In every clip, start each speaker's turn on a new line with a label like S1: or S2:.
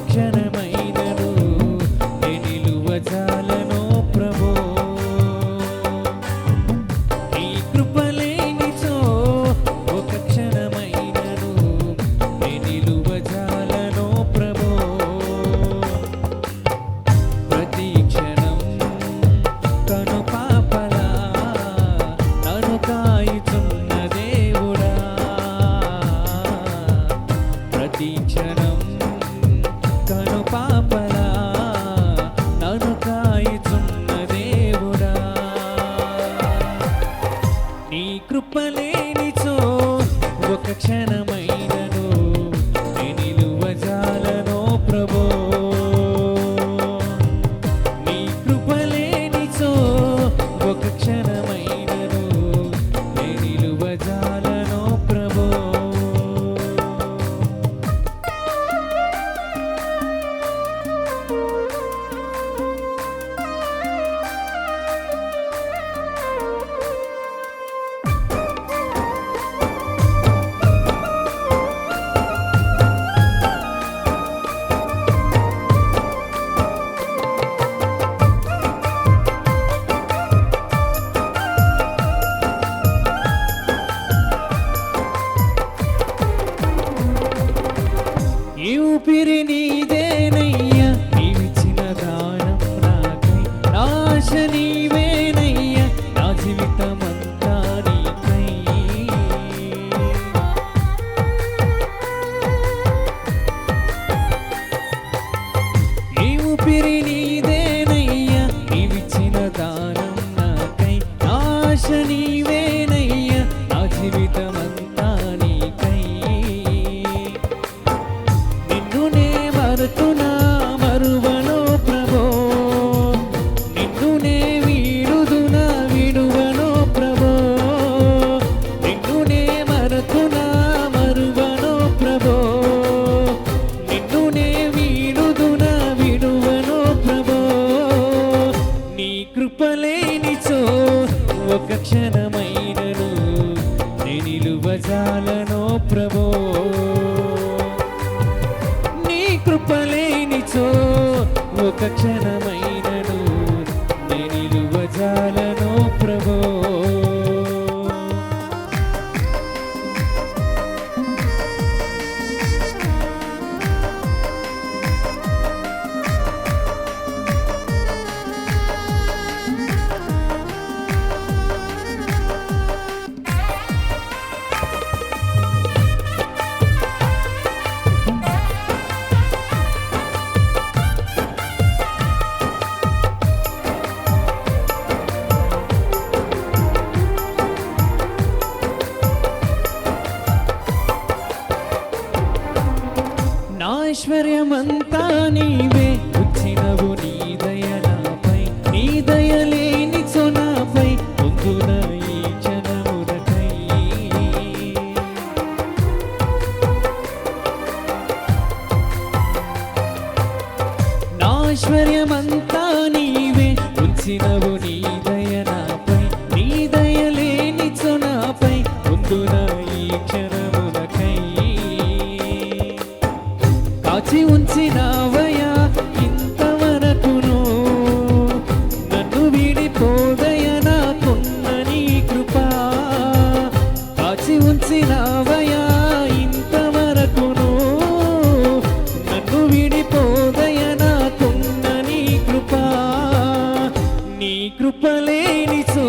S1: క్షణమైనను నే నిలువజాలను ప్రభో. నీ కృప లేనిచో ఒక క్షణమైనను నే నిలువజాలను ప్రభో. ప్రతి క్షణం కను పాపలా నన్ను కాయుచున్న దేవుడా. ప్రతి క్షణం కను పాపలా నన్ను కాయుచున్న దేవుడా. నీ కృప లేనిచో ఒక క్షణమైనను నే నిలువజాలను ప్రభో. నీ కృప లేనిచో ఒక క్షణమైనను నే నిలువజాలను ప్రభో. ఈ ఊపిరి నీదేనయ్యా, నీవిచ్చిన దానం నాకై. నాశ నీవేనయ్యా, నా జీవితమంతా నీకై. ఈ ఊపిరి నీదేనయ్యా, నీవిచ్చిన దానం నాకై. నాశ నీవేనయ్యా, నా జీవితమంతా నీకై. నిన్ను నే మరుతున్నా మరువనో ప్రభో. నిన్ను నే వీడుదునా విడువనో ప్రభో. నిన్ను నే మరుతున్నా మరువనో ప్రభో. నిన్ను నే వీడుదునా విడువనో ప్రభో. నీ కృప లేనిచో ఒక క్షణమైనను నే నిలువజాలను ప్రభో. నీ కృప లేనిచో ఒక క్షణమైనను నే నిలువజాలను ప్రభో. నా ఐశ్వర్యమంతా నీవే, వచ్చినవు నీ దయ నాపై. నీ దయ లేనిచో నాపై పొందున ఈ క్షణములకై. నా ఐశ్వర్యమంతా నీవే, వచ్చినవు నీ దయ నాపై. నీ దయ లేనిచో నాపై పొందున ఈ క్షణములకై. కాచి ఉంచినావయా ఇంతవరకును, నన్ను వీడిపోదయ నాకున్న నీ కృప. కాచి ఉంచినావయా ఇంతవరకును, నన్ను వీడిపోదయ నాకున్న నీ కృప. నీ కృప లేనిచో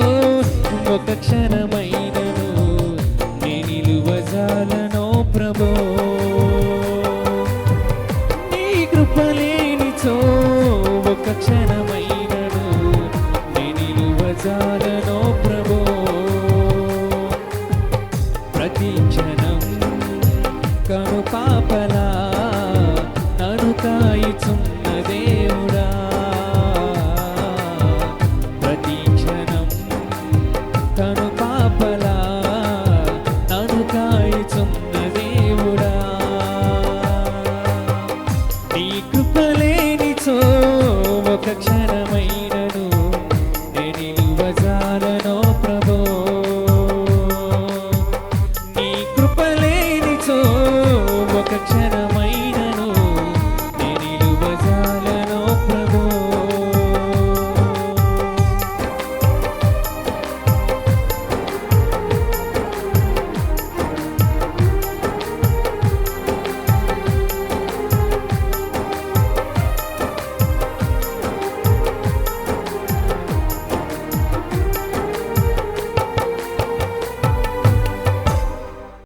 S1: ఒక క్షణమైనను నే నిలువజాలను ప్రభో. కృప లేనిచో ఒక క్షణమైనను నే నిలువజాలను